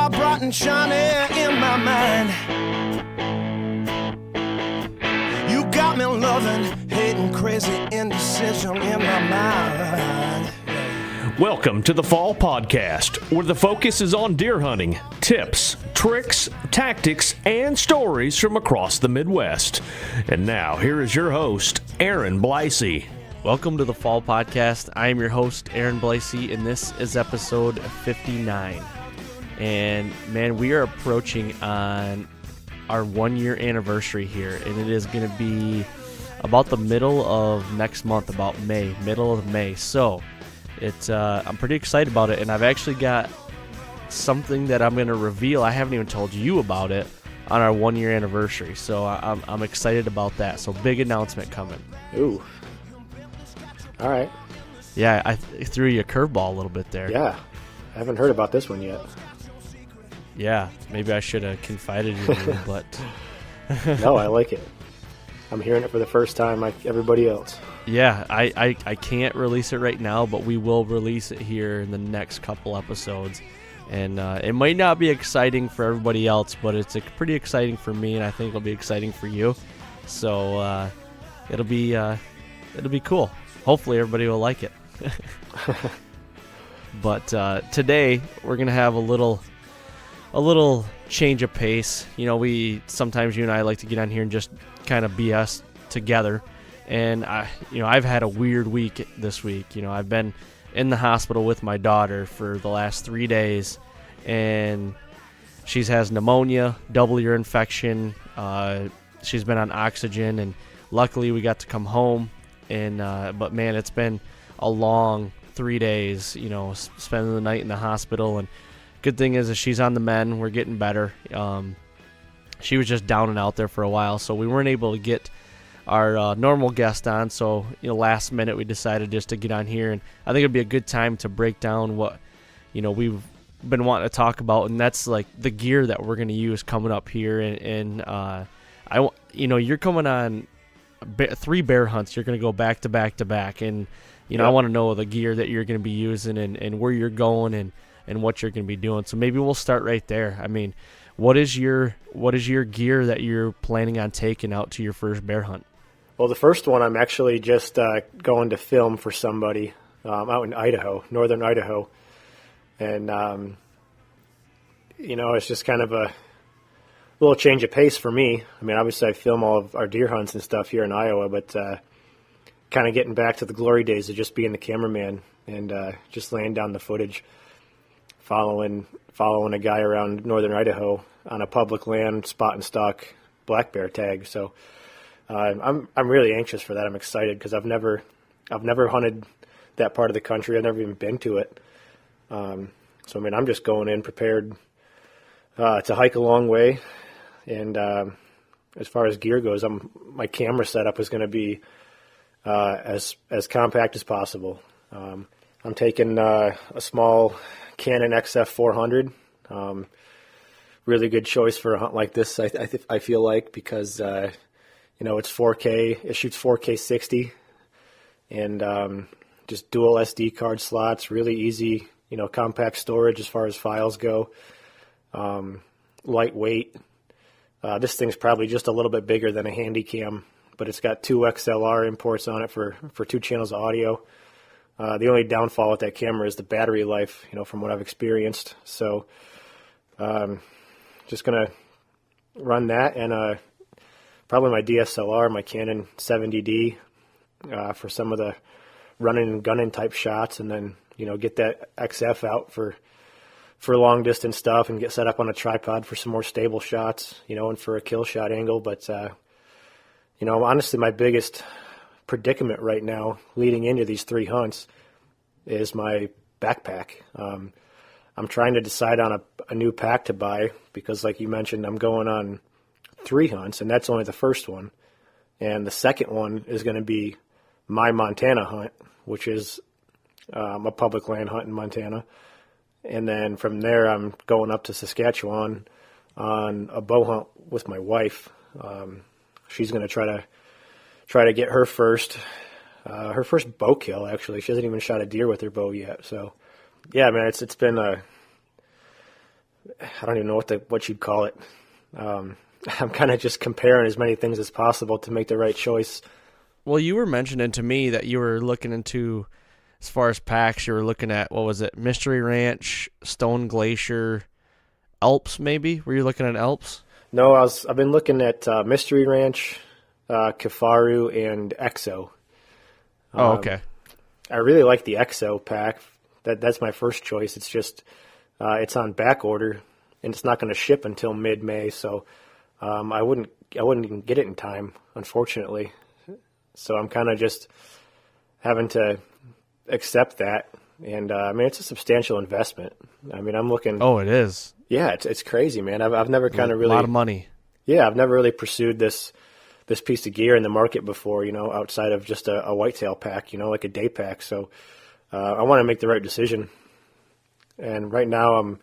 are bright and shiny in my mind. You got me loving, hating, crazy, indecision in my mind. Welcome to the Fall Podcast, where the focus is on deer hunting, tips, tricks, tactics, and stories from across the Midwest. And now, here is your host, Aaron Blasey. Welcome to the Fall Podcast. I am your host, Aaron Blasey, and this is episode 59. And man, we are approaching on our 1-year anniversary here, and it is going to be about the middle of next month, about May, middle of May. So I'm pretty excited about it, and I've actually got something that I'm going to reveal. I haven't even told you about it on our 1-year anniversary, so I'm excited about that. So big announcement coming. Ooh. All right. Yeah, I threw you a curveball a little bit there. Yeah. I haven't heard about this one yet. Yeah, maybe I should have confided in you, but... No, I like it. I'm hearing it for the first time like everybody else. Yeah, I can't release it right now, but we will release it here in the next couple episodes. And it might not be exciting for everybody else, but it's pretty exciting for me, and I think it'll be exciting for you. So it'll be cool. Hopefully everybody will like it. But today we're gonna have a little change of pace. You know, sometimes you and I like to get on here and just kind of BS together. And I've had a weird week this week. You know, I've been in the hospital with my daughter for the last 3 days, and she has pneumonia, double ear infection. She's been on oxygen, and luckily we got to come home. And but man, it's been a long 3 days. You know, spending the night in the hospital. And good thing is she's on the mend. We're getting better. She was just down and out there for a while, so we weren't able to get our normal guest on. So, last minute we decided just to get on here, and I think it'd be a good time to break down what we've been wanting to talk about, and that's like the gear that we're going to use coming up here. And you're coming on 3 bear hunts. You're going to go back to back to back, and Yep. I want to know the gear that you're going to be using and where you're going and what you're going to be doing. So maybe we'll start right there. I mean, what is your gear that you're planning on taking out to your first bear hunt? Well, the first one I'm actually just going to film for somebody out in Idaho, northern Idaho. And, it's just kind of a little change of pace for me. I mean, obviously I film all of our deer hunts and stuff here in Iowa, but kind of getting back to the glory days of just being the cameraman and just laying down the footage, following a guy around northern Idaho on a public land spot and stalk black bear tag. So I'm really anxious for that. I'm excited because I've never hunted that part of the country. I've never even been to it. So I mean, I'm just going in prepared to hike a long way. And as far as gear goes, my camera setup is going to be as compact as possible. I'm taking a small Canon XF400. Really good choice for a hunt like this, I feel like, because it's 4K. It shoots 4K 60, and just dual SD card slots. Really easy, compact storage as far as files go. Lightweight. This thing's probably just a little bit bigger than a Handycam, but it's got 2 XLR imports on it for 2 channels of audio. The only downfall with that camera is the battery life, from what I've experienced. So just going to run that and probably my DSLR, my Canon 70D for some of the running and gunning type shots, and then, get that XF out for long distance stuff and get set up on a tripod for some more stable shots, and for a kill shot angle. But, honestly, my biggest predicament right now leading into these 3 hunts is my backpack. I'm trying to decide on a new pack to buy because, like you mentioned, I'm going on 3 hunts, and that's only the first one. And the second one is going to be my Montana hunt, which is a public land hunt in Montana. And then from there, I'm going up to Saskatchewan on a bow hunt with my wife. She's going to try to get her first bow kill. Actually, she hasn't even shot a deer with her bow yet. So, yeah, man, it's been I don't even know what you'd call it. I'm kind of just comparing as many things as possible to make the right choice. Well, you were mentioning to me that you were looking into, as far as packs, you were looking at, what was it, Mystery Ranch, Stone Glacier, Alps maybe? Were you looking at Alps? No, I've been looking at Mystery Ranch, Kifaru, and EXO. Oh, okay. I really like the EXO pack. That's my first choice. It's just it's on back order, and it's not going to ship until mid-May, so I wouldn't even get it in time, unfortunately. So I'm kind of just having to accept that, and I mean, it's a substantial investment. I mean, I'm looking. Oh, it is. Yeah, it's crazy, man. I've never kind of really a lot of money. Yeah, I've never really pursued this piece of gear in the market before, outside of just a whitetail pack, like a day pack. So I want to make the right decision. And right now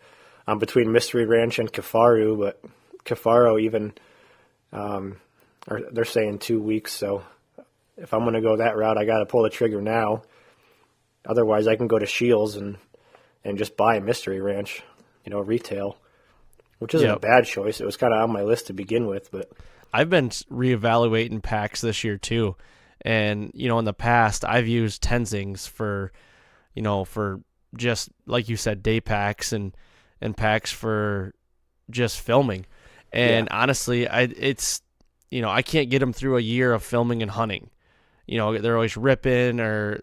I'm between Mystery Ranch and Kifaru, but Kifaru even they're saying 2 weeks. So if I'm going to go that route, I got to pull the trigger now. Otherwise, I can go to Shields and just buy a Mystery Ranch, retail, which isn't a bad choice. It was kind of on my list to begin with, but I've been reevaluating packs this year too. And, in the past I've used Tenzings for just, like you said, day packs and packs for just filming. And honestly, I can't get them through a year of filming and hunting. They're always ripping, or,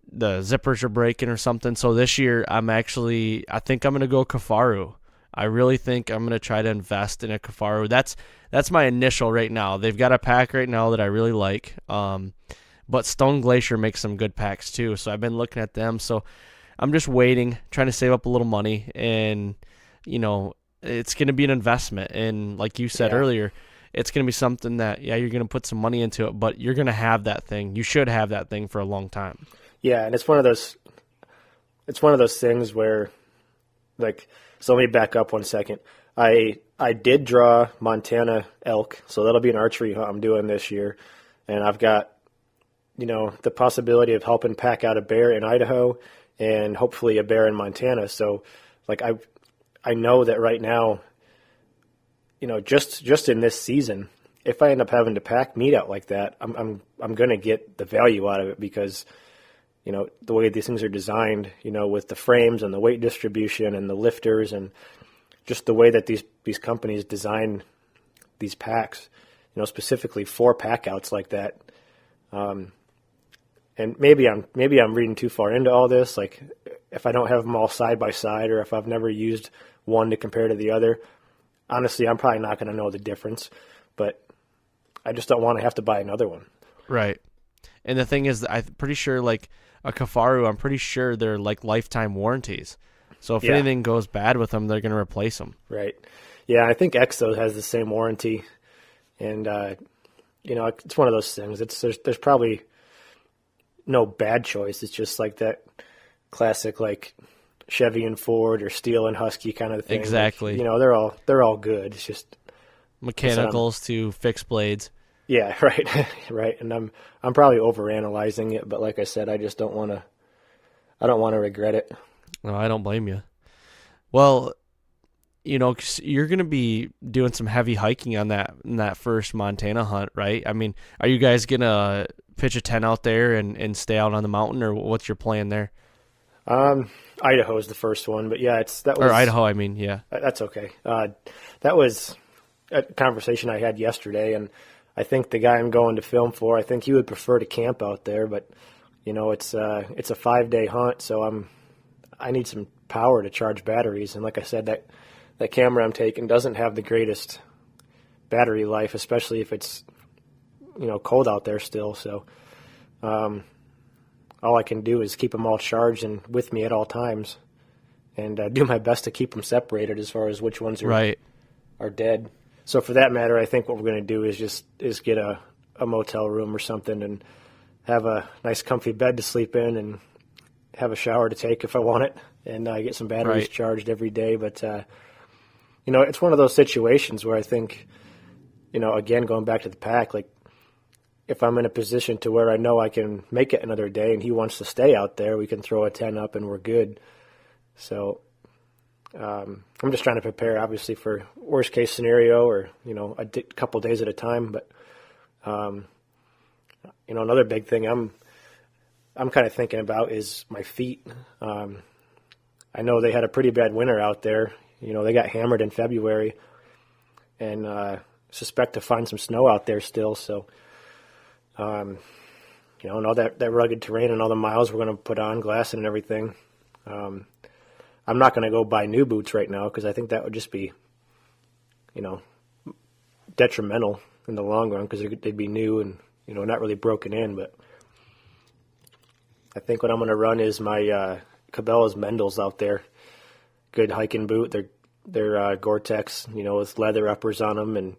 the zippers are breaking or something. So this year I think I'm going to go Kifaru. I really think I'm going to try to invest in a Kifaru. That's my initial right now. They've got a pack right now that I really like. But Stone Glacier makes some good packs too. So I've been looking at them. So I'm just waiting, trying to save up a little money, and, it's going to be an investment. And like you said earlier, it's going to be something that, you're going to put some money into it, but you're going to have that thing. You should have that thing for a long time. Yeah, and it's one of those things where, like, so let me back up 1 second. I did draw Montana elk, so that'll be an archery hunt I'm doing this year, and I've got, the possibility of helping pack out a bear in Idaho and hopefully a bear in Montana. So, like, I know that right now, just in this season, if I end up having to pack meat out like that, I'm going to get the value out of it because, the way these things are designed, with the frames and the weight distribution and the lifters and just the way that these companies design these packs, specifically for pack outs like that. And maybe I'm reading too far into all this. Like, if I don't have them all side by side, or if I've never used one to compare to the other, honestly, I'm probably not going to know the difference. But I just don't want to have to buy another one. Right. And the thing is, I'm pretty sure, like a Kifaru, I'm pretty sure they're like lifetime warranties. So if anything goes bad with them, they're going to replace them. Right. Yeah, I think EXO has the same warranty. And, it's one of those things. There's probably no bad choice. It's just like that classic, like, Chevy and Ford or Steel and Husky kind of thing. Exactly. Like, they're all good. It's just mechanicals to fix blades. Yeah, right. Right. And I'm probably overanalyzing it, but like I said, I just don't want to regret it. No, I don't blame you. Well, 'cause you're going to be doing some heavy hiking on that first Montana hunt, right? I mean, are you guys going to pitch a tent out there and stay out on the mountain, or what's your plan there? Idaho is the first one, but yeah, or Idaho, I mean, yeah. That's okay. That was a conversation I had yesterday, and I think the guy I'm going to film for, I think he would prefer to camp out there, but it's a 5-day hunt, so I need some power to charge batteries, and like I said, that camera I'm taking doesn't have the greatest battery life, especially if it's cold out there still. So all I can do is keep them all charged and with me at all times, and do my best to keep them separated as far as which ones are dead. So for that matter, I think what we're going to do is get a motel room or something and have a nice comfy bed to sleep in and have a shower to take if I want it, and get some batteries charged every day. But it's one of those situations where I think, again, going back to the pack, like, if I'm in a position to where I know I can make it another day and he wants to stay out there, we can throw a tent up and we're good. So I'm just trying to prepare, obviously, for worst case scenario, or a couple days at a time. But another big thing I'm kind of thinking about is my feet. I know they had a pretty bad winter out there. They got hammered in February, and suspect to find some snow out there still. So, and all that rugged terrain and all the miles we're going to put on, glassing and everything. I'm not going to go buy new boots right now because I think that would just be, detrimental in the long run because they'd be new and, not really broken in. But I think what I'm going to run is my Cabela's Mendels out there. Good hiking boot. They're Gore-Tex, with leather uppers on them. And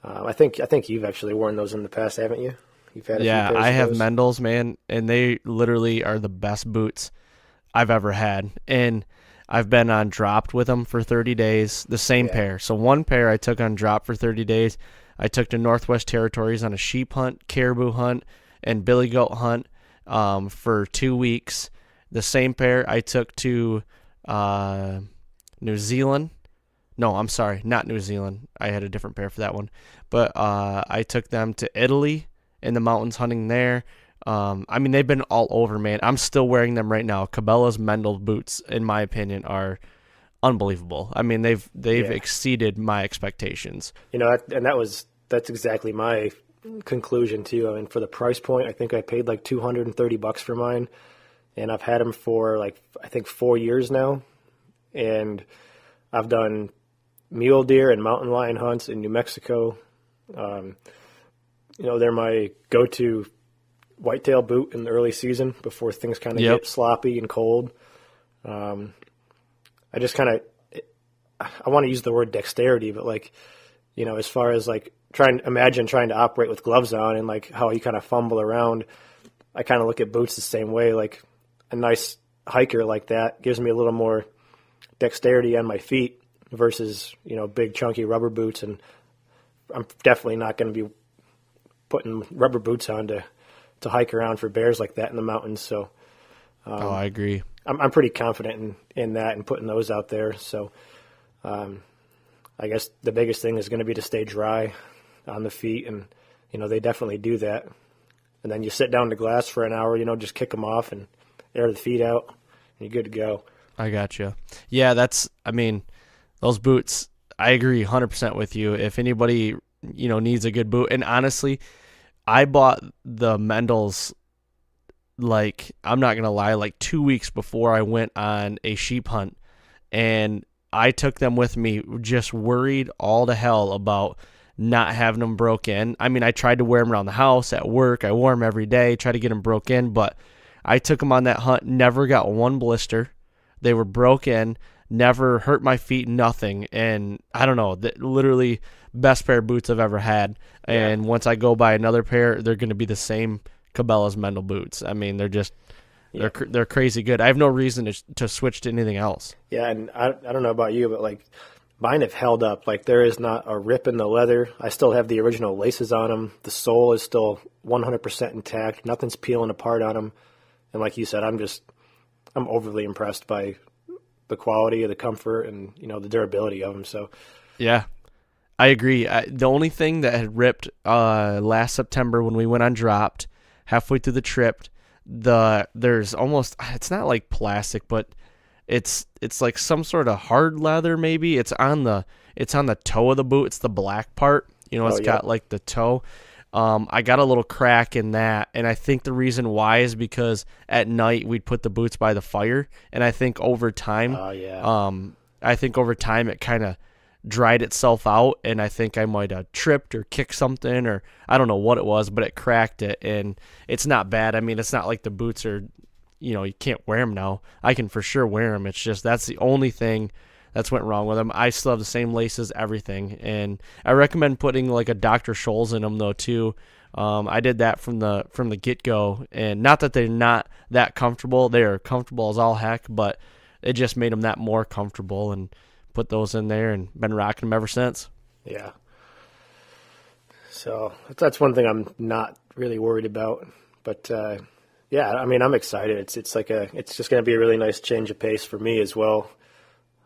I think you've actually worn those in the past, haven't you? You've had a few pairs I of have those. Mendels, man, and they literally are the best boots I've ever had. And I've been on Dropped with them for 30 days, the same pair. So one pair I took on Drop for 30 days. I took to Northwest Territories on a sheep hunt, caribou hunt, and billy goat hunt for 2 weeks. The same pair I took to New Zealand. No, I'm sorry, not New Zealand. I had a different pair for that one. But I took them to Italy in the mountains hunting there. They've been all over, man. I'm still wearing them right now. Cabela's Mendel boots, in my opinion, are unbelievable. They've exceeded my expectations. That's exactly my conclusion too. For the price point, I think I paid like $230 for mine, and I've had them for I think 4 years now, and I've done mule deer and mountain lion hunts in New Mexico. They're my go-to whitetail boot in the early season before things kind of get sloppy and cold. I want to use the word dexterity, but as far as trying to operate with gloves on and how you kind of fumble around, I kind of look at boots the same way. A nice hiker like that gives me a little more dexterity on my feet versus, big chunky rubber boots. And I'm definitely not going to be putting rubber boots on to hike around for bears like that in the mountains. So, I agree. I'm pretty confident in that and putting those out there. So, I guess the biggest thing is going to be to stay dry on the feet, and they definitely do that. And then you sit down to glass for an hour, just kick them off and air the feet out, and you're good to go. I gotcha. Yeah, those boots, I agree 100% with you. If anybody, needs a good boot, and honestly, I bought the Mendels, I'm not going to lie, 2 weeks before I went on a sheep hunt, and I took them with me just worried all to hell about not having them broke in. I tried to wear them around the house, at work. I wore them every day, tried to get them broke in, but I took them on that hunt, never got one blister. They were broke in, never hurt my feet, nothing. And I don't know, literally best pair of boots I've ever had. And once I go buy another pair, they're going to be the same Cabela's Mendel boots. They're just they're crazy good. I have no reason to switch to anything else. Yeah, and I don't know about you, but mine have held up. There is not a rip in the leather. I still have the original laces on them. The sole is still 100% intact. Nothing's peeling apart on them. And like you said, I'm overly impressed by the quality, the comfort, and the durability of them. So yeah, I agree. The only thing that had ripped last September when we went on Dropped, halfway through the trip, there's almost, it's not like plastic, but it's like some sort of hard leather maybe. It's on the toe of the boot. It's the black part. Got the toe. I got a little crack in that, and I think the reason why is because at night we'd put the boots by the fire, and I think over time, it kind of dried itself out, and I think I might have tripped or kicked something, or I don't know what it was, but it cracked it, and it's not bad. It's not like the boots are, you can't wear them now. I can for sure wear them. It's just that's the only thing that's went wrong with them. I still have the same laces, everything, and I recommend putting a Dr. Scholl's in them though too. I did that from the get-go, and not that they're not that comfortable. They are comfortable as all heck, but it just made them that more comfortable, and put those in there and been rocking them ever since. Yeah. So that's one thing I'm not really worried about, but I'm excited. It's just going to be a really nice change of pace for me as well.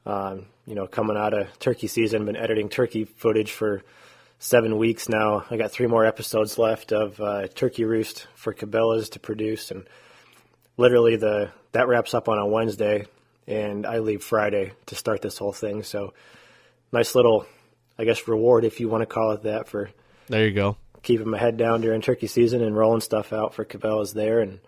Coming out of turkey season, been editing turkey footage for 7 weeks now. I got 3 more episodes left of Turkey Roost for Cabela's to produce, and literally that wraps up on a Wednesday, and I leave Friday to start this whole thing. So nice little, I guess, reward, if you want to call it that, for There you go. keeping my head down during turkey season and rolling stuff out for Cabela's there. And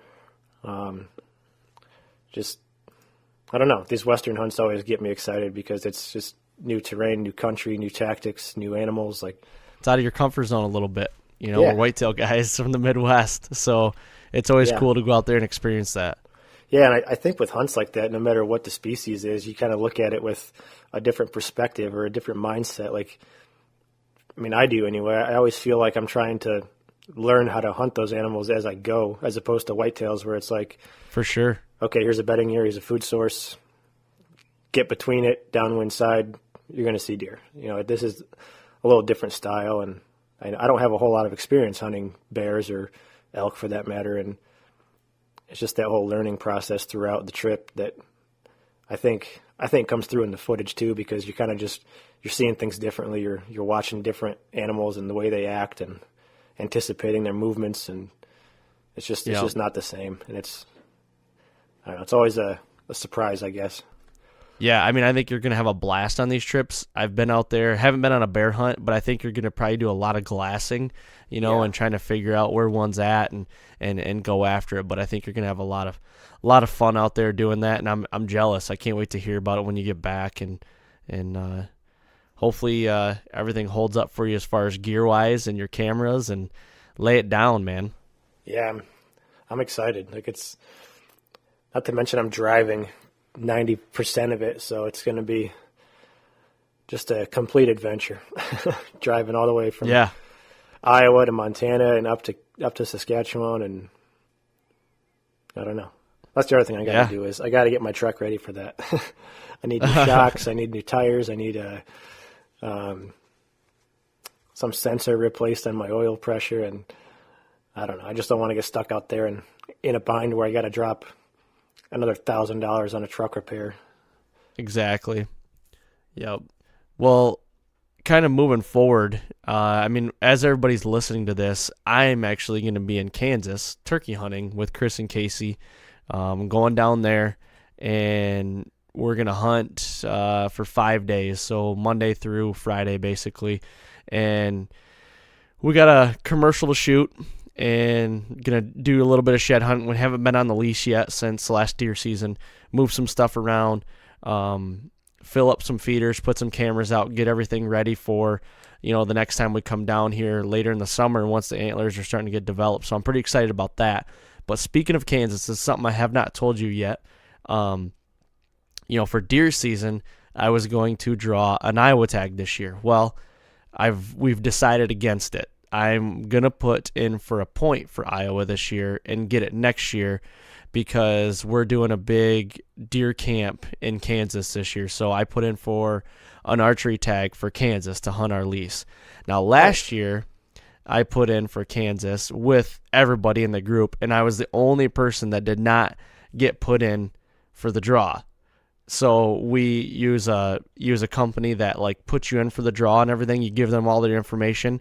I don't know, these Western hunts always get me excited because it's just new terrain, new country, new tactics, new animals. Like, It's out of your comfort zone a little bit. Yeah. We're whitetail guys from the Midwest, so it's always cool to go out there and experience that. yeah, and I think with hunts like that, no matter what the species is, you kind of look at it with a different perspective or a different mindset. Like, I mean, I do anyway. I always feel like I'm trying to learn how to hunt those animals as I go, as opposed to whitetails where it's like, For sure. okay, here's a bedding area, here's a food source. Get between it, downwind side, you're going to see deer. This is a little different style, and I don't have a whole lot of experience hunting bears or elk for that matter, and it's just that whole learning process throughout the trip that I think comes through in the footage too, because you kind of you're seeing things differently. You're watching different animals and the way they act and anticipating their movements, and it's just not the same. And I don't know, it's always a surprise, I guess. Yeah, I mean, I think you're going to have a blast on these trips. I've been out there, haven't been on a bear hunt, but I think you're going to probably do a lot of glassing, and trying to figure out where one's at and go after it. But I think you're going to have a lot of fun out there doing that, and I'm jealous. I can't wait to hear about it when you get back, and hopefully everything holds up for you as far as gear-wise and your cameras, and lay it down, man. Yeah, I'm excited. Like, it's not to mention I'm driving 90% of it, so it's going to be just a complete adventure. Driving all the way from Iowa to Montana and up to Saskatchewan, and I don't know. That's the other thing I got to do is I got to get my truck ready for that. I need new shocks, I need new tires, I need some sensor replaced on my oil pressure, and I don't know. I just don't want to get stuck out there and in a bind where I got to drop another $1,000 on a truck repair. Exactly. Yep. Well, kind of moving forward, I mean, as everybody's listening to this, I'm actually going to be in Kansas turkey hunting with Chris and Casey. Going down there, and we're going to hunt for 5 days, so Monday through Friday, basically. And we got a commercial to shoot, and gonna do a little bit of shed hunting. We haven't been on the leash yet since last deer season. Move some stuff around, fill up some feeders, put some cameras out, get everything ready for the next time we come down here later in the summer once the antlers are starting to get developed. So I'm pretty excited about that. But speaking of Kansas, this is something I have not told you yet. For deer season, I was going to draw an Iowa tag this year. Well, we've decided against it. I'm going to put in for a point for Iowa this year and get it next year because we're doing a big deer camp in Kansas this year. So I put in for an archery tag for Kansas to hunt our lease. Now, last year, I put in for Kansas with everybody in the group, and I was the only person that did not get put in for the draw. So we use a company that puts you in for the draw and everything. You give them all their information.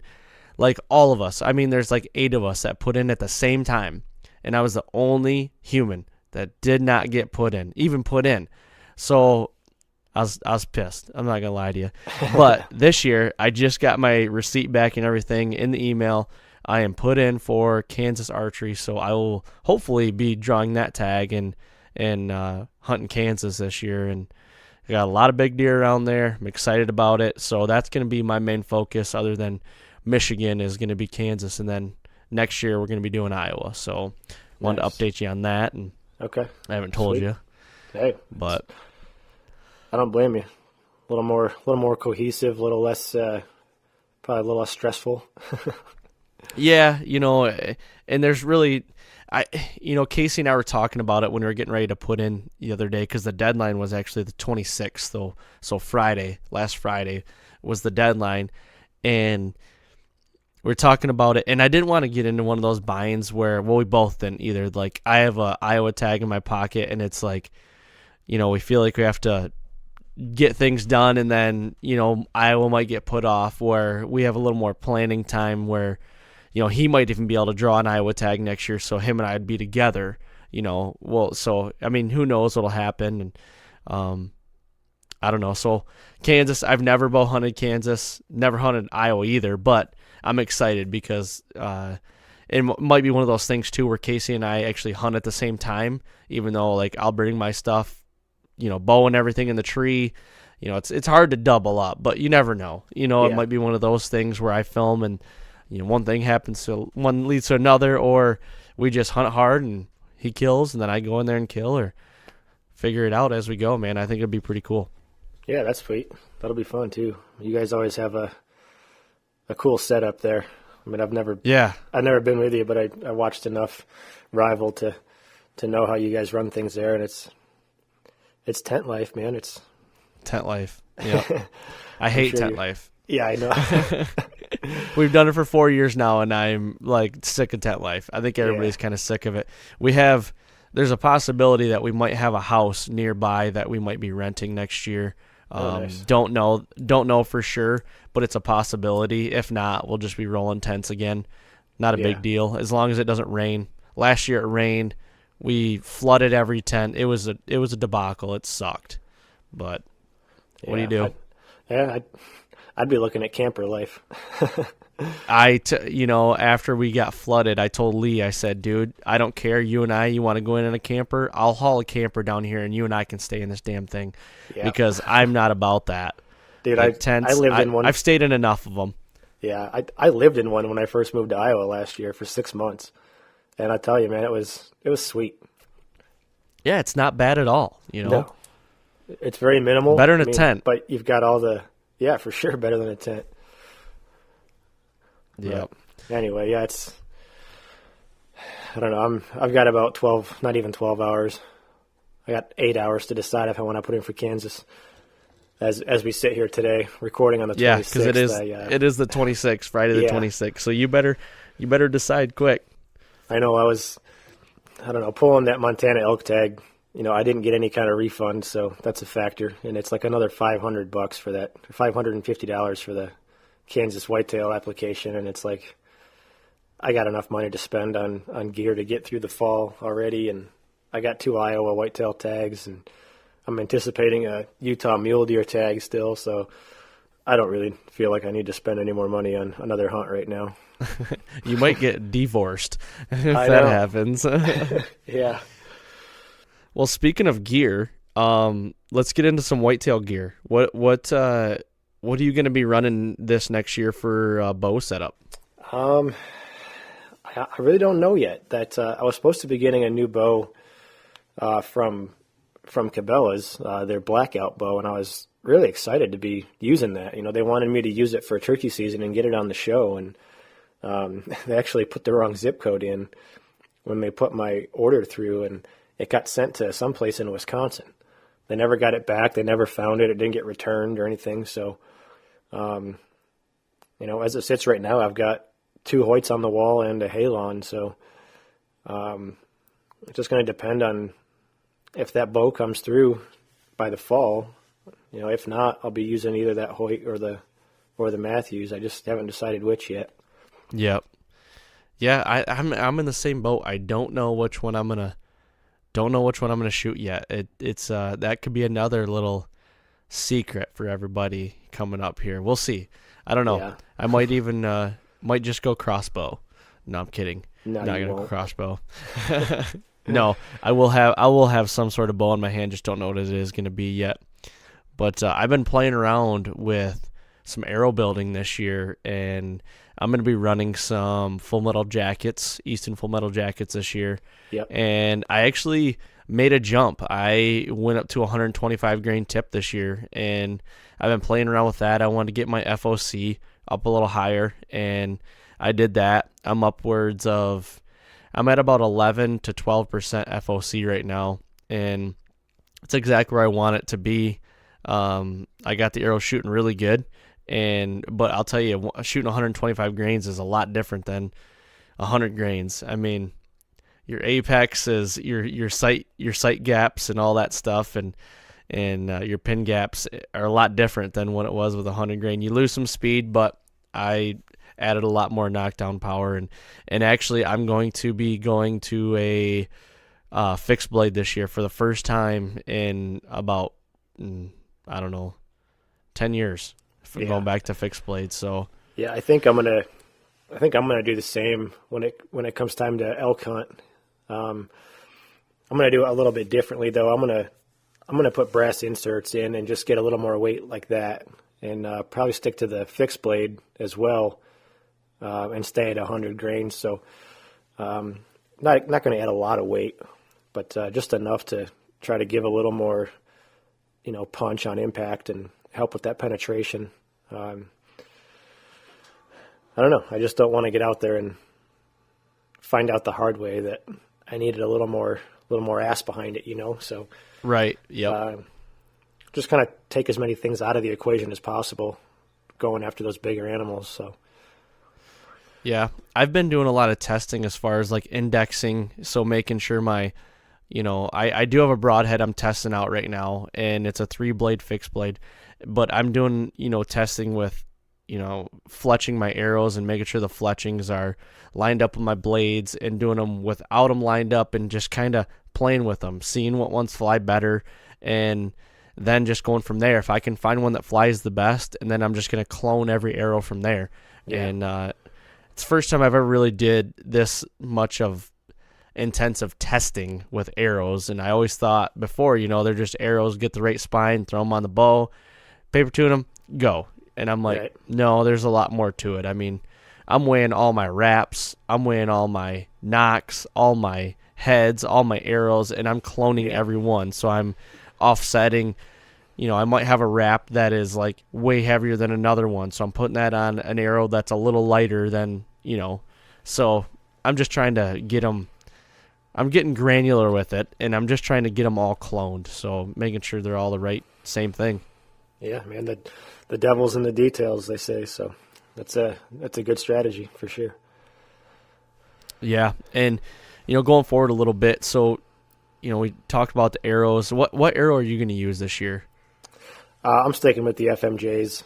All of us. I mean, there's 8 of us that put in at the same time, and I was the only human that did not get put in. So I was pissed. I'm not gonna lie to you. But this year, I just got my receipt back and everything in the email. I am put in for Kansas archery, so I will hopefully be drawing that tag and hunting Kansas this year. And I got a lot of big deer around there. I'm excited about it. So that's gonna be my main focus, other than Michigan is going to be Kansas, and then next year we're going to be doing Iowa. So wanted to update you on that, and okay, I haven't told you. Hey, but I don't blame you. A little more cohesive, a little less, probably a little less stressful. Yeah, and there's really, Casey and I were talking about it when we were getting ready to put in the other day, because the deadline was actually the 26th, though. So last Friday was the deadline, and we're talking about it, and I didn't want to get into one of those binds where, we both didn't either. I have a Iowa tag in my pocket, and it's we feel like we have to get things done, and then Iowa might get put off where we have a little more planning time where he might even be able to draw an Iowa tag next year, so him and I would be together. So I mean, who knows what'll happen, and I don't know. So Kansas, I've never bow hunted Kansas, never hunted Iowa either, but I'm excited because it might be one of those things too where Casey and I actually hunt at the same time, even though like I'll bring my stuff, bow and everything in the tree. It's hard to double up, but you never know. It might be one of those things where I film and one thing happens, so one leads to another, or we just hunt hard and he kills and then I go in there and kill, or figure it out as we go, man. I think it'd be pretty cool. Yeah, that's sweet. That'll be fun too. You guys always have a cool setup there. I mean, I've never been with you, but I watched enough Rival to know how you guys run things there, and it's tent life, man. It's tent life. Yeah. I hate tent life. Yeah, I know. We've done it for 4 years now, and I'm like sick of tent life. I think everybody's kind of sick of it. There's a possibility that we might have a house nearby that we might be renting next year. Nice. Don't know for sure, but it's a possibility. If not, we'll just be rolling tents again. Not a big deal as long as it doesn't rain. Last year it rained. We flooded every tent. It was a debacle. It sucked. But what do you do? I'd be looking at camper life. After we got flooded, I told Lee, I said, dude, I don't care. You want to go in a camper? I'll haul a camper down here and you and I can stay in this damn thing because I'm not about that. Dude, I lived in one. I've stayed in enough of them. Yeah, I lived in one when I first moved to Iowa last year for 6 months. And I tell you, man, it was sweet. Yeah, it's not bad at all, No. It's very minimal. Better than a tent. But you've got all the, for sure, better than a tent. Yeah. Anyway, I don't know. I've got about 12, not even 12 hours. I got 8 hours to decide if I want to put in for Kansas. As we sit here today, recording on the 26th. Yeah, because it is the 26th, Friday the 26th. So you better decide quick. I know. I don't know, pulling that Montana elk tag. I didn't get any kind of refund, so that's a factor. And it's like another $500 for that, $550 for the Kansas whitetail application. And it's like, I got enough money to spend on gear to get through the fall already. And I got 2 Iowa whitetail tags, and I'm anticipating a Utah mule deer tag still. So I don't really feel like I need to spend any more money on another hunt right now. You might get divorced if that happens. Yeah. Well, speaking of gear, let's get into some whitetail gear. What are you going to be running this next year for bow setup? I really don't know yet. That I was supposed to be getting a new bow from Cabela's, their blackout bow, and I was really excited to be using that. They wanted me to use it for turkey season and get it on the show, and they actually put the wrong zip code in when they put my order through, and it got sent to someplace in Wisconsin. They never got it back. They never found it. It didn't get returned or anything. So, as it sits right now, I've got 2 Hoyts on the wall and a Halon. So, it's just going to depend on if that bow comes through by the fall. If not, I'll be using either that Hoyt or the Matthews. I just haven't decided which yet. Yep. Yeah, I'm in the same boat. I don't know which one I'm gonna shoot yet. It's that could be another little secret for everybody coming up here. We'll see. I don't know. Yeah. I might even might just go crossbow. No, I'm kidding. No, not gonna won't. Go crossbow. No, I will have some sort of bow in my hand. Just don't know what it is gonna be yet. But I've been playing around with some arrow building this year, and I'm going to be running some Full Metal Jackets, Easton Full Metal Jackets this year. Yep. And I actually made a jump. I went up to 125 grain tip this year, and I've been playing around with that. I wanted to get my FOC up a little higher, and I did that. I'm at about 11 to 12% FOC right now, and it's exactly where I want it to be. I got the arrow shooting really good. But I'll tell you, shooting 125 grains is a lot different than 100 grains. I mean, your apex is your sight gaps and all that stuff, and and your pin gaps are a lot different than what it was with 100 grain. You lose some speed, but I added a lot more knockdown power, and actually I'm going to be going to a fixed blade this year for the first time in about, I don't know, 10 years from going back to fixed blades. So yeah, I think I'm gonna do the same when it comes time to elk hunt. I'm gonna do it a little bit differently though. I'm gonna put brass inserts in and just get a little more weight like that, and probably stick to the fixed blade as well, and stay at 100 grains. So not going to add a lot of weight, but just enough to try to give a little more, punch on impact and help with that penetration. I don't know. I just don't want to get out there and find out the hard way that I needed a little more ass behind it, So right, yep. Just kind of take as many things out of the equation as possible going after those bigger animals. So yeah, I've been doing a lot of testing as far as like indexing, so making sure my, I do have a broadhead I'm testing out right now, and it's a 3-blade fixed blade, but I'm doing, testing with, fletching my arrows and making sure the fletchings are lined up with my blades, and doing them without them lined up, and just kind of playing with them, seeing what ones fly better, and then just going from there. If I can find one that flies the best, and then I'm just going to clone every arrow from there. Yeah. And it's the first time I've ever really did this much of intensive testing with arrows. And I always thought before, they're just arrows, get the right spine, throw them on the bow, paper tune them, go. And I'm like, right. No, there's a lot more to it. I mean, I'm weighing all my wraps, I'm weighing all my nocks, all my heads, all my arrows, and I'm cloning every one. So I'm offsetting, I might have a wrap that is like way heavier than another one, so I'm putting that on an arrow that's a little lighter than, so I'm just trying to get them, I'm getting granular with it, and I'm just trying to get them all cloned, so making sure they're all the right same thing. Yeah, man, the devil's in the details, they say, so that's a good strategy for sure. Yeah, and going forward a little bit, so we talked about the arrows. What arrow are you going to use this year? I'm sticking with the FMJs.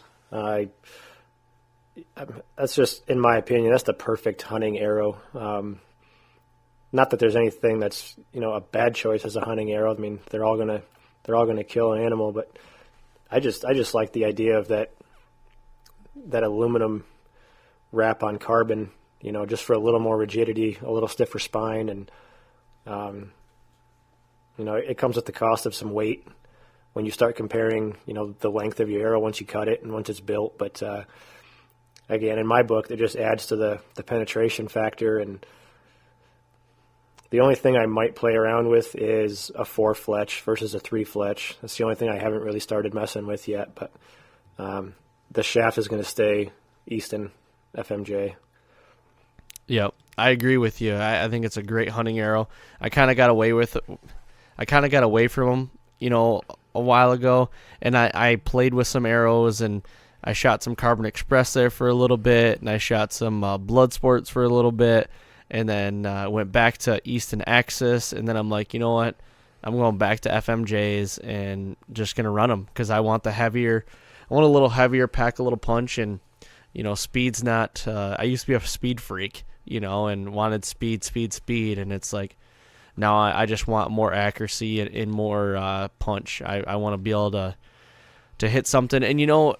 That's just, in my opinion, that's the perfect hunting arrow. Not that there's anything that's a bad choice as a hunting arrow. I mean, they're all gonna kill an animal, but I just like the idea of that aluminum wrap on carbon. Just for a little more rigidity, a little stiffer spine, and it comes at the cost of some weight when you start comparing, the length of your arrow once you cut it and once it's built. But again, in my book, it just adds to the penetration factor. And the only thing I might play around with is a 4 fletch versus a 3 fletch. That's the only thing I haven't really started messing with yet. But the shaft is going to stay Easton FMJ. Yep, I agree with you. I think it's a great hunting arrow. I kind of got away from them, a while ago, and I played with some arrows, and I shot some Carbon Express there for a little bit, and I shot some Blood Sports for a little bit, and then went back to Easton Axis, and then I'm like, you know what? I'm going back to FMJs and just going to run them because I want a little heavier, pack a little punch, and, speed's not, I used to be a speed freak, and wanted speed, and it's like, now I just want more accuracy and more punch. I want to be able to hit something. And,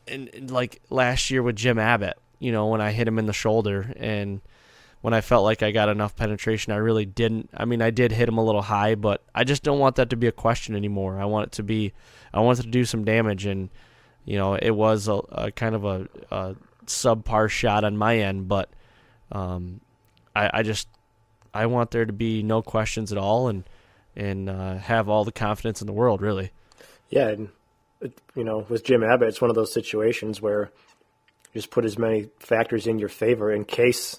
and like last year with Jim Abbott, when I hit him in the shoulder and when I felt like I got enough penetration, I really didn't. I mean, I did hit him a little high, but I just don't want that to be a question anymore. I want it to do some damage. And, it was a kind of a subpar shot on my end, but I want there to be no questions at all, and have all the confidence in the world, really. Yeah, and with Jim Abbott, it's one of those situations where you just put as many factors in your favor in case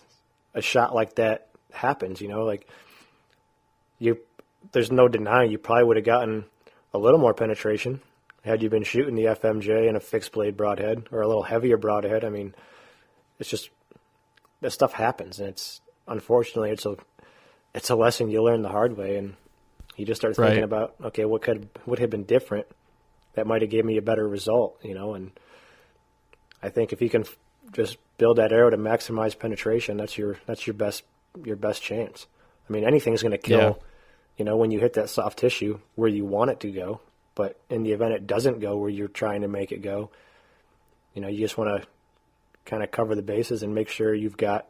a shot like that happens. There's no denying you probably would have gotten a little more penetration had you been shooting the FMJ in a fixed blade broadhead or a little heavier broadhead. I mean, it's just that stuff happens, and unfortunately it's a lesson you learn the hard way. And You just start thinking Right. about, okay, what would have been different that might have gave me a better result, and I think if you can just build that arrow to maximize penetration, that's your best chance. I mean, anything's going to kill, when you hit that soft tissue where you want it to go, but in the event it doesn't go where you're trying to make it go, you just want to kind of cover the bases and make sure you've got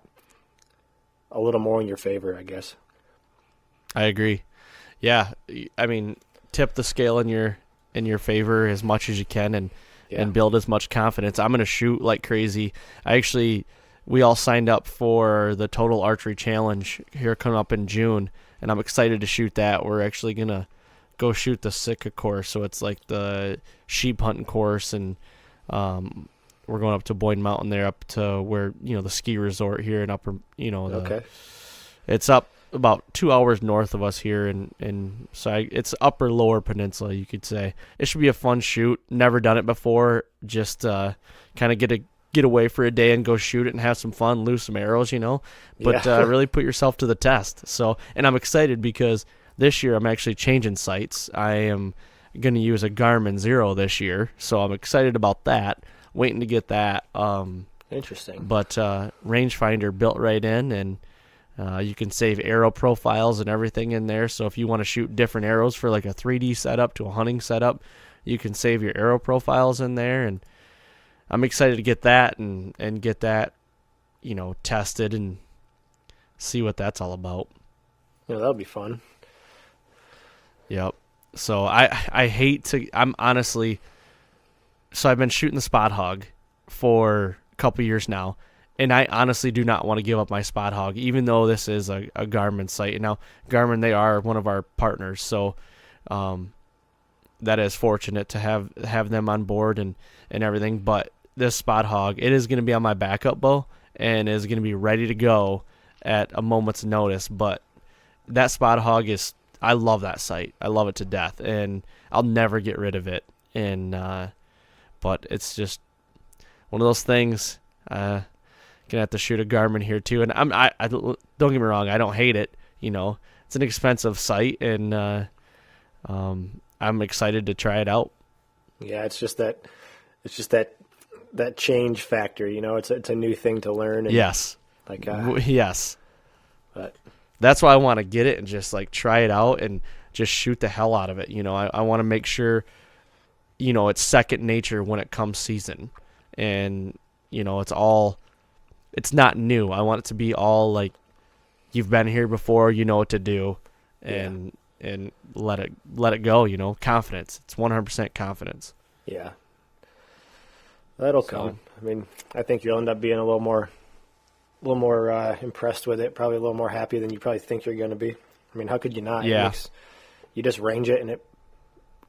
a little more in your favor, I guess. I agree. Yeah, I mean, tip the scale in your favor as much as you can, and build as much confidence. I'm gonna shoot like crazy. We all signed up for the Total Archery Challenge here coming up in June, and I'm excited to shoot that. We're actually gonna go shoot the Sitka course, so it's like the sheep hunting course, and we're going up to Boyden Mountain there, up to where the ski resort here in Upper. Okay. It's up about 2 hours north of us here, and so it's Upper Lower Peninsula, you could say. It should be a fun shoot. Never done it before. Just kind of get away for a day and go shoot it and have some fun, lose some arrows, But really put yourself to the test. So, and I'm excited because this year I'm actually changing sights. I am going to use a Garmin Zero this year, so I'm excited about that. Waiting to get that. Interesting. But rangefinder built right in, and you can save arrow profiles and everything in there. So if you want to shoot different arrows for like a 3D setup to a hunting setup, you can save your arrow profiles in there. And I'm excited to get that and get that, tested and see what that's all about. That'll be fun. Yep. So I hate to, I'm honestly, so I've been shooting the Spot Hog for a couple years now, and I honestly do not want to give up my Spot Hog, even though this is a Garmin site. And now Garmin, they are one of our partners, so that is fortunate to have them on board and everything. But this Spot Hog, it is going to be on my backup bow and is going to be ready to go at a moment's notice. But that Spot Hog I love that sight. I love it to death, and I'll never get rid of it. And but it's just one of those things. Gonna have to shoot a Garmin here too, and I don't get me wrong, I don't hate it. It's an expensive sight, and I'm excited to try it out. Yeah, it's just that change factor. It's a new thing to learn. And Yes. Yes. But that's why I want to get it and just like try it out and just shoot the hell out of it. I want to make sure, it's second nature when it comes season, and it's not new. I want it to be all like, you've been here before, you know what to do, and let it go. Confidence. It's 100% confidence. yeah, that'll come. I mean, I think you'll end up being a little more impressed with it, probably a little more happy than you probably think you're going to be. I mean, how could you not? Yeah. You just range it, and it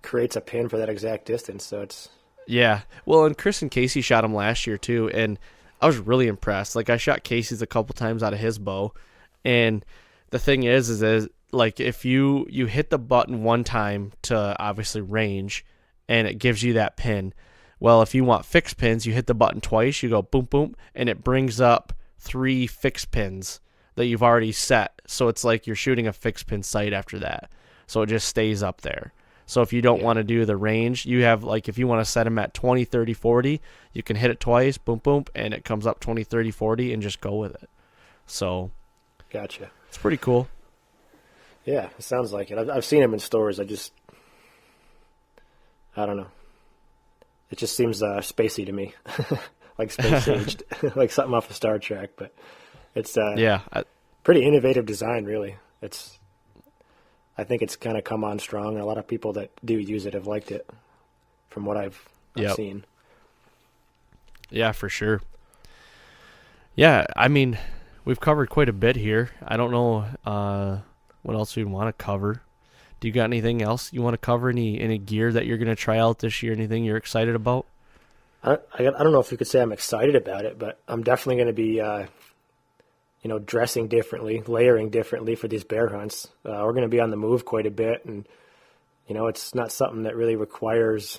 creates a pin for that exact distance. So it's Yeah. Well, and Chris and Casey shot him last year too, and I was really impressed. Like, I shot Casey's a couple times out of his bow, and the thing is like, if you hit the button one time to obviously range, and it gives you that pin. Well, if you want fixed pins, you hit the button twice, you go boom, boom, and it brings up 3 fixed pins that you've already set. So it's like you're shooting a fixed pin sight after that. So it just stays up there. So if you don't want to do the range, you have, like, if you want to set them at 20, 30, 40, you can hit it twice, boom, boom, and it comes up 20, 30, 40, and just go with it. So gotcha. it's pretty cool. Yeah, it sounds like it. I've seen them in stores. I don't know. It just seems spacey to me, like space aged, like something off of Star Trek. But it's pretty innovative design, really. I think it's kind of come on strong, and a lot of people that do use it have liked it, from what I've seen. Yeah, for sure. Yeah, I mean, we've covered quite a bit here. I don't know what else we want to cover. Do you got anything else you want to cover? Any gear that you're going to try out this year? Anything you're excited about? I don't know if you could say I'm excited about it, but I'm definitely going to be dressing differently, layering differently for these bear hunts. We're going to be on the move quite a bit, and it's not something that really requires,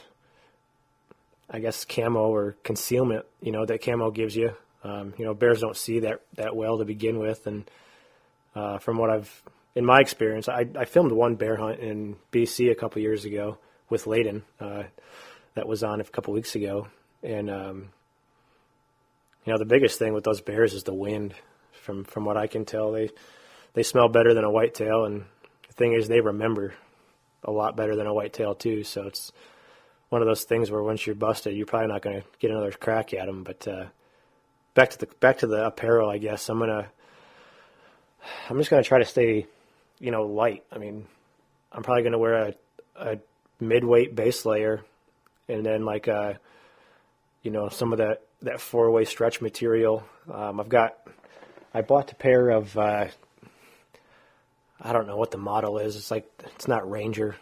I guess, camo or concealment, that camo gives you. Bears don't see that well to begin with, and from what I've in my experience, I filmed one bear hunt in BC a couple years ago with Layden. That was on a couple weeks ago, and the biggest thing with those bears is the wind. From what I can tell, they smell better than a whitetail, and the thing is, they remember a lot better than a whitetail too. So it's one of those things where once you're busted, you're probably not going to get another crack at them. But back to the apparel, I guess I'm just gonna try to stay, light. I mean, I'm probably gonna wear a mid-weight base layer, and then some of that 4-way stretch material. I bought a pair of I don't know what the model is. It's not Ranger.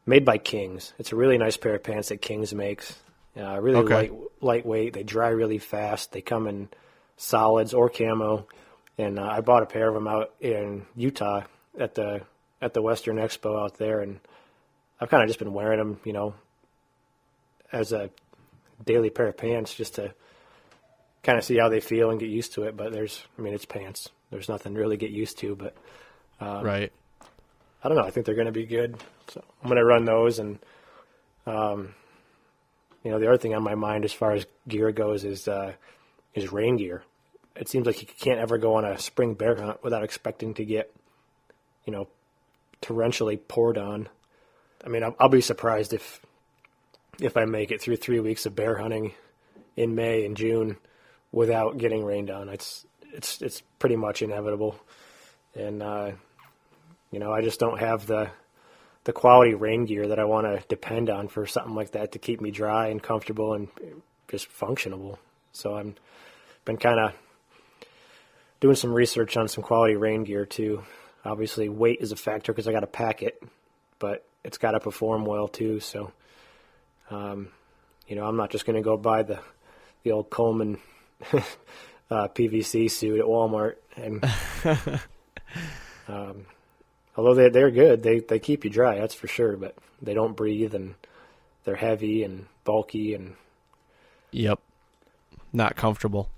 Made by Kings. It's a really nice pair of pants that Kings makes. Really lightweight. They dry really fast. They come in solids or camo. And I bought a pair of them out in Utah at the Western Expo out there, and I've kind of just been wearing them, as a daily pair of pants just to kind of see how they feel and get used to it. But it's pants. There's nothing to really get used to, but right. I don't know. I think they're going to be good. So I'm going to run those. And, the other thing on my mind as far as gear goes is rain gear. It seems like you can't ever go on a spring bear hunt without expecting to get, torrentially poured on. I mean, I'll be surprised if I make it through 3 weeks of bear hunting in May and June without getting rained on. It's pretty much inevitable. And, I just don't have the quality rain gear that I want to depend on for something like that to keep me dry and comfortable and just functional. So I've been kind of doing some research on some quality rain gear too. Obviously, weight is a factor because I got to pack it, but it's got to perform well too. So, I'm not just going to go buy the old Coleman PVC suit at Walmart. And although they're good, they keep you dry, that's for sure. But they don't breathe, and they're heavy and bulky, and Yep. Not comfortable.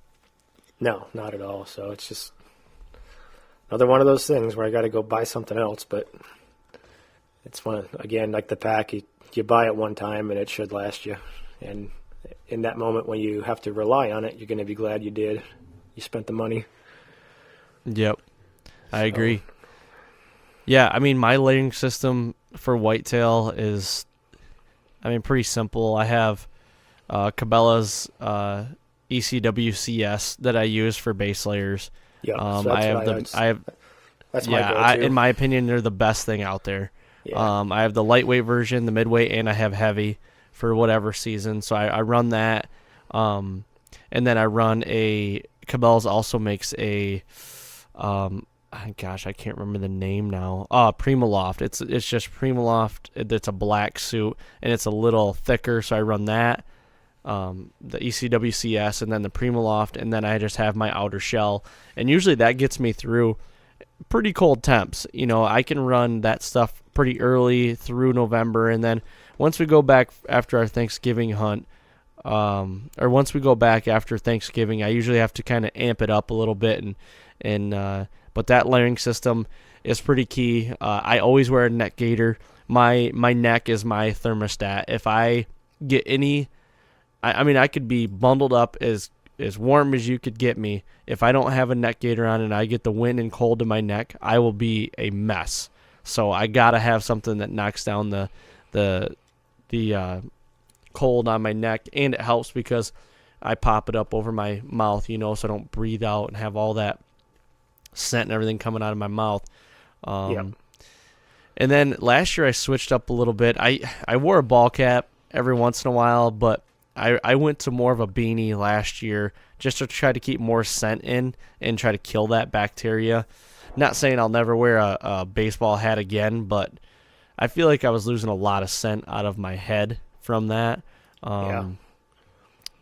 no, not at all. So it's just another one of those things where I got to go buy something else. But it's one again, like the pack, you buy it one time and it should last you. And in that moment when you have to rely on it, you're going to be glad you did. You spent the money. Yep. I agree. Yeah, I mean, my layering system for whitetail is, pretty simple. I have Cabela's ECWCS that I use for base layers. Yeah, that's my go-to. in my opinion, they're the best thing out there. Yeah. I have the lightweight version, the midweight, and I have heavy for whatever season. So I run that. And then I run Cabela's also makes a, I can't remember the name now. Primaloft. It's just Primaloft. It's a black suit and it's a little thicker. So I run that, the ECWCS, and then the Primaloft, and then I just have my outer shell. And usually that gets me through pretty cold temps. I can run that stuff pretty early through November, and then once we go back after our Thanksgiving hunt, or once we go back after Thanksgiving, I usually have to kind of amp it up a little bit, but that layering system is pretty key. I always wear a neck gaiter. My neck is my thermostat. If I get any, I could be bundled up as warm as you could get me. If I don't have a neck gaiter on and I get the wind and cold to my neck, I will be a mess. So I gotta have something that knocks down the cold on my neck, and it helps because I pop it up over my mouth, so I don't breathe out and have all that scent and everything coming out of my mouth. Yep. And then last year I switched up a little bit. I wore a ball cap every once in a while, but I went to more of a beanie last year just to try to keep more scent in and try to kill that bacteria. Not saying I'll never wear a baseball hat again, but I feel like I was losing a lot of scent out of my head from that.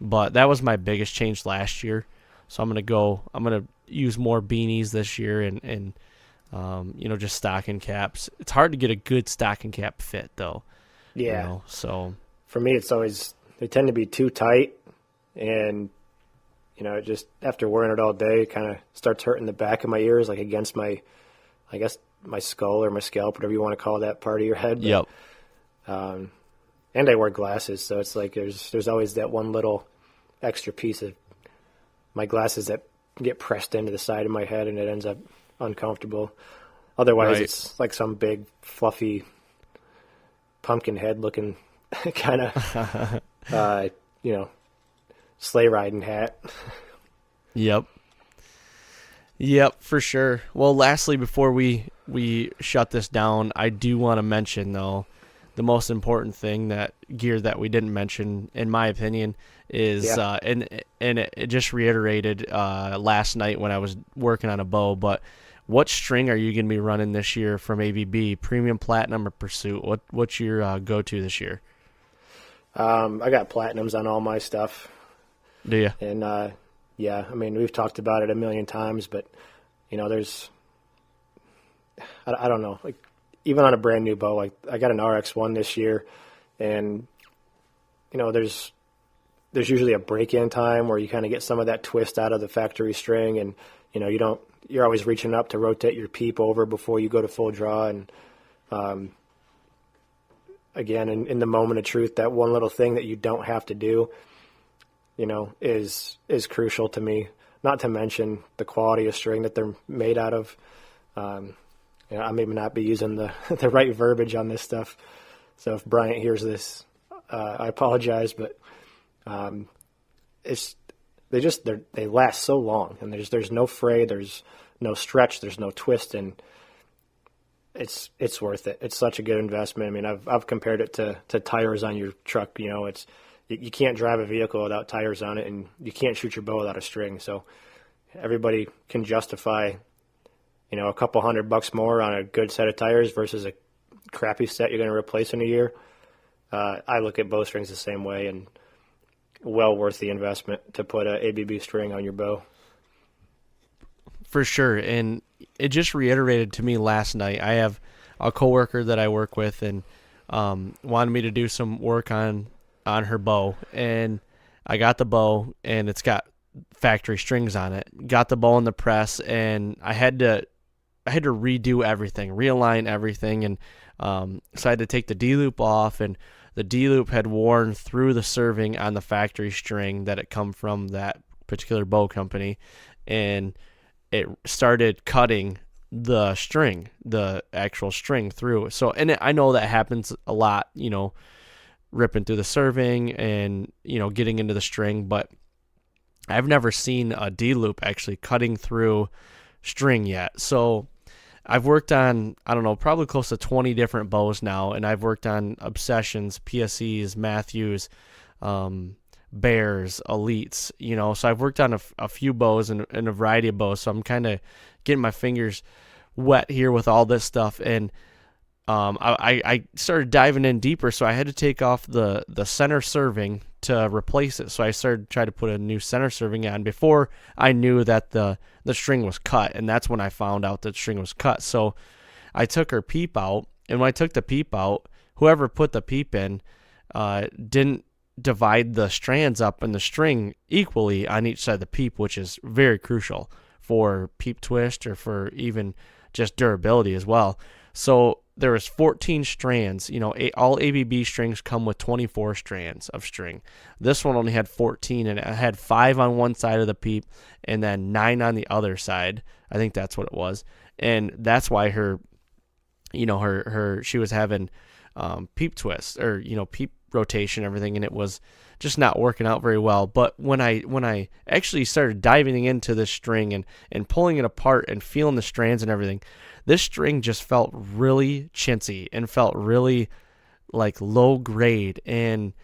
But that was my biggest change last year. So I'm going to use more beanies this year and just stocking caps. It's hard to get a good stocking cap fit though. Yeah. So for me, they tend to be too tight, and just after wearing it all day, it kind of starts hurting the back of my ears, like against my I guess, my skull or my scalp, whatever you want to call that part of your head. But, Yep. And I wear glasses, so it's like there's always that one little extra piece of my glasses that get pressed into the side of my head, and it ends up uncomfortable. Otherwise, Right. it's like some big, fluffy pumpkin head looking kind of, sleigh riding hat. Yep. Yep, for sure. Well, lastly, before we shut this down, I do want to mention, though, the most important thing, that gear that we didn't mention, in my opinion, is and it just reiterated last night when I was working on a bow. But what string are you going to be running this year from ABB? Premium, Platinum, or Pursuit? What's your go-to this year? I got platinums on all my stuff. Do you? And, I mean, we've talked about it a million times, but, there's, I don't know, like, even on a brand new bow, like, I got an RX-1 this year, and, there's usually a break-in time where you kind of get some of that twist out of the factory string, and, you're always reaching up to rotate your peep over before you go to full draw, and, again, in the moment of truth, that one little thing that you don't have to do, is crucial to me. Not to mention the quality of string that they're made out of. I may not be using the the right verbiage on this stuff, so if Bryant hears this, I apologize. But they last so long, and there's no fray, there's no stretch, there's no twist, and it's worth it. It's such a good investment. I mean, I've compared it to tires on your truck. You can't drive a vehicle without tires on it, and you can't shoot your bow without a string. So everybody can justify, a couple $100 more on a good set of tires versus a crappy set you're going to replace in a year. I look at bow strings the same way, and well worth the investment to put a ABB string on your bow. For sure, and it just reiterated to me last night. I have a coworker that I work with, and wanted me to do some work on her bow, and I got the bow, and it's got factory strings on it. Got the bow in the press, and I had to redo everything, realign everything, and so I had to take the D-loop off, and the D-loop had worn through the serving on the factory string that it come from that particular bow company, and it started cutting the string, the actual string through. So, and I know that happens a lot, ripping through the serving and, getting into the string, but I've never seen a D-loop actually cutting through string yet. So I've worked on, I don't know, probably close to 20 different bows now, and I've worked on Obsessions, PSEs, Matthews, Bears, Elites, so I've worked on a few bows and a variety of bows, so I'm kind of getting my fingers wet here with all this stuff, and I started diving in deeper, so I had to take off the center serving to replace it. So I started trying to put a new center serving on before I knew that the string was cut, and that's when I found out that the string was cut. So I took her peep out, and when I took the peep out, whoever put the peep in didn't divide the strands up in the string equally on each side of the peep, which is very crucial for peep twist or for even just durability as well. So there was 14 strands. All ABB strings come with 24 strands of string. This one only had 14, and it had 5 on one side of the peep and then 9 on the other side. I think that's what it was. And that's why her she was having peep twist or, peep rotation and everything, and it was just not working out very well. But when I actually started diving into this string and pulling it apart and feeling the strands and everything, this string just felt really chintzy and felt really like low grade. And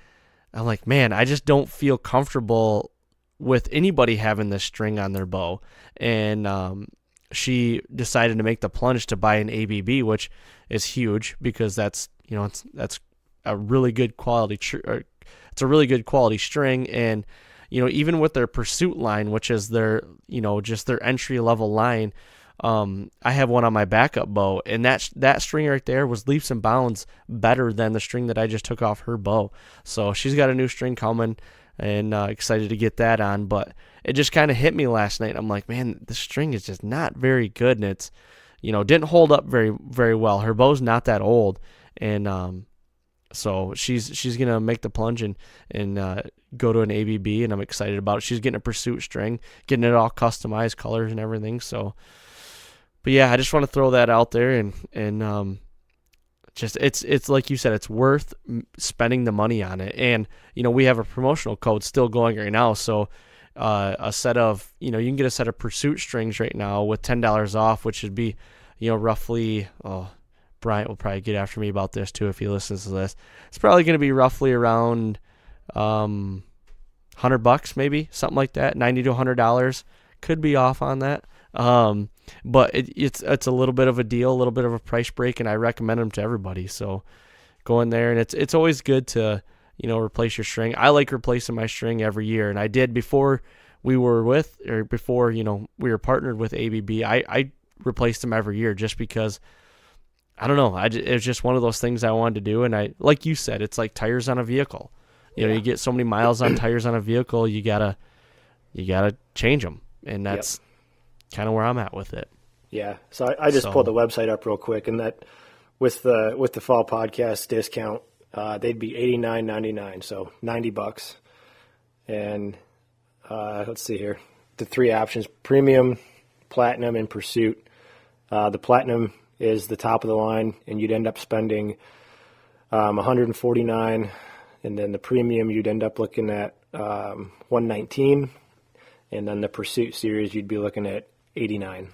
I'm like, man, I just don't feel comfortable with anybody having this string on their bow. And she decided to make the plunge to buy an ABB, which is huge because that's a really good quality. It's a really good quality string, and even with their Pursuit line, which is their just their entry level line. I have one on my backup bow, and that string right there was leaps and bounds better than the string that I just took off her bow. So she's got a new string coming, and excited to get that on. But it just kind of hit me last night. I'm like, man, this string is just not very good, and it's didn't hold up very, very well. Her bow's not that old, and so she's gonna make the plunge and go to an ABB, and I'm excited about it. She's getting a Pursuit string, getting it all customized, colors and everything. So, but yeah, I just want to throw that out there, and just it's like you said, it's worth spending the money on it. And we have a promotional code still going right now, so a set of you can get a set of Pursuit strings right now with $10 off, which would be roughly Bryant will probably get after me about this too if he listens to this. It's probably going to be roughly around $100 maybe, something like that. $90 to $100, could be off on that. But it's a little bit of a deal, a little bit of a price break, and I recommend them to everybody. So go in there, and it's always good to replace your string. I like replacing my string every year, and I did before we were we were partnered with ABB. I replaced them every year just because I don't know. It was just one of those things I wanted to do, and like you said, it's like tires on a vehicle. You get so many miles on tires on a vehicle, you gotta change them, and that's kind of where I'm at with it. Yeah. So I just pulled the website up real quick, and that with the fall podcast discount, they'd be $89.99, so $90. And let's see here, the three options: Premium, Platinum, and Pursuit. The Platinum is the top of the line, and you'd end up spending $149, and then the Premium you'd end up looking at $119, and then the Pursuit series you'd be looking at $89.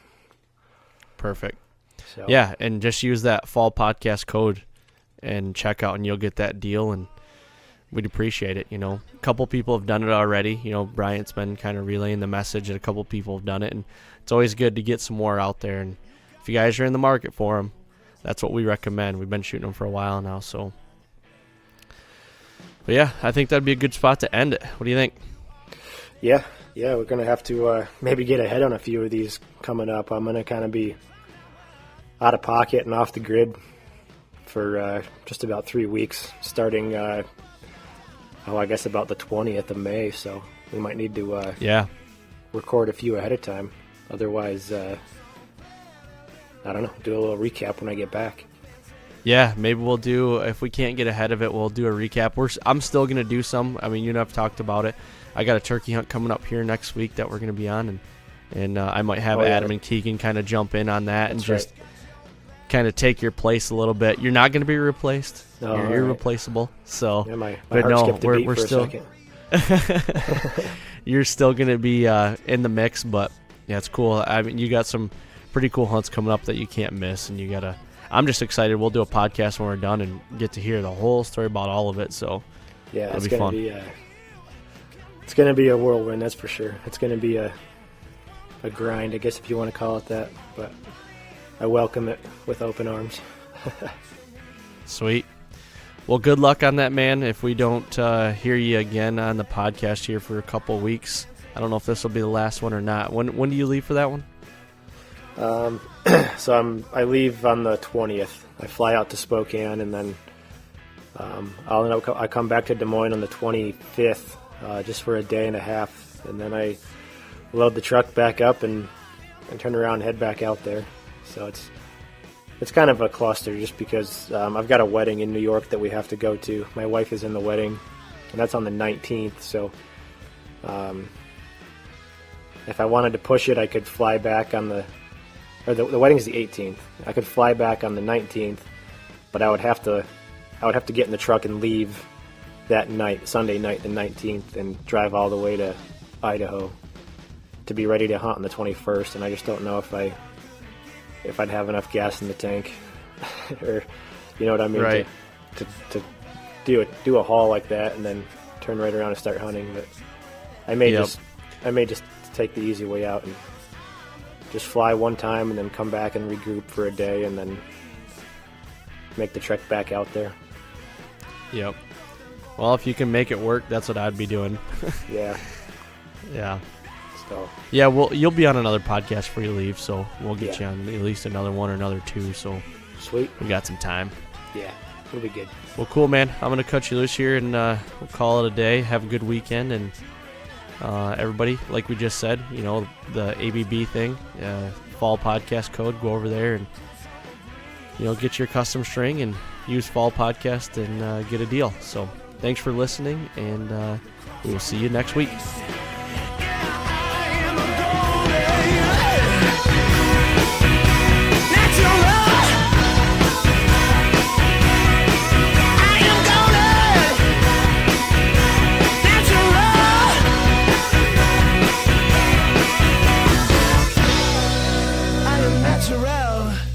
Perfect. So. Yeah, and just use that fall podcast code and check out, and you'll get that deal, and we'd appreciate it. A couple people have done it already. Bryant's been kind of relaying the message, and a couple people have done it, and it's always good to get some more out there. And if you guys are in the market for them, that's what we recommend. We've been shooting them for a while now, so. But yeah, I think that'd be a good spot to end it. What do you think? Yeah, we're going to have to maybe get ahead on a few of these coming up. I'm going to kind of be out of pocket and off the grid for just about 3 weeks, starting, I guess about the 20th of May, so we might need to record a few ahead of time. Otherwise, I don't know, do a little recap when I get back. Yeah, maybe we'll do, if we can't get ahead of it, we'll do a recap. I'm still going to do some. I mean, you and I have talked about it. I got a turkey hunt coming up here next week that we're going to be on, and I might have Adam and Keegan kind of jump in on that. That's and just kind of take your place a little bit. You're not going to be replaced. No, you're irreplaceable. So, yeah, my heart skipped a beat we're for still. a second. You're still going to be in the mix, but yeah, it's cool. I mean, you got some pretty cool hunts coming up that you can't miss, and you gotta. I'm just excited. We'll do a podcast when we're done and get to hear the whole story about all of it. So yeah, it's gonna be it's gonna be a whirlwind, that's for sure. It's gonna be a grind, I guess, if you want to call it that. But I welcome it with open arms. Sweet. Well, good luck on that, man. If we don't hear you again on the podcast here for a couple weeks, I don't know if this will be the last one or not. When do you leave for that one? So I leave on the 20th. I fly out to Spokane, and then I come back to Des Moines on the 25th, just for a day and a half, and then I load the truck back up and turn around and head back out there. So it's kind of a cluster, just because I've got a wedding in New York that we have to go to. My wife is in the wedding, and that's on the 19th. So if I wanted to push it, I could fly back on the wedding's the 18th. I could fly back on the 19th, but I would have to get in the truck and leave that night, Sunday night, the 19th, and drive all the way to Idaho to be ready to hunt on the 21st. And I just don't know if I'd have enough gas in the tank, or you know what I mean, right. to do a haul like that and then turn right around and start hunting. But I may just take the easy way out and just fly one time and then come back and regroup for a day and then make the trek back out there. Yep. Well, if you can make it work, that's what I'd be doing. Yeah. Yeah. So. Yeah, well, you'll be on another podcast before you leave, so we'll get you on at least another one or another two. So sweet. We got some time. Yeah, it'll be good. Well, cool, man. I'm going to cut you loose here, and we'll call it a day. Have a good weekend, and everybody, like we just said, the ABB thing, Fall Podcast code. Go over there and get your custom string and use Fall Podcast and get a deal. So thanks for listening, and we will see you next week. Natural.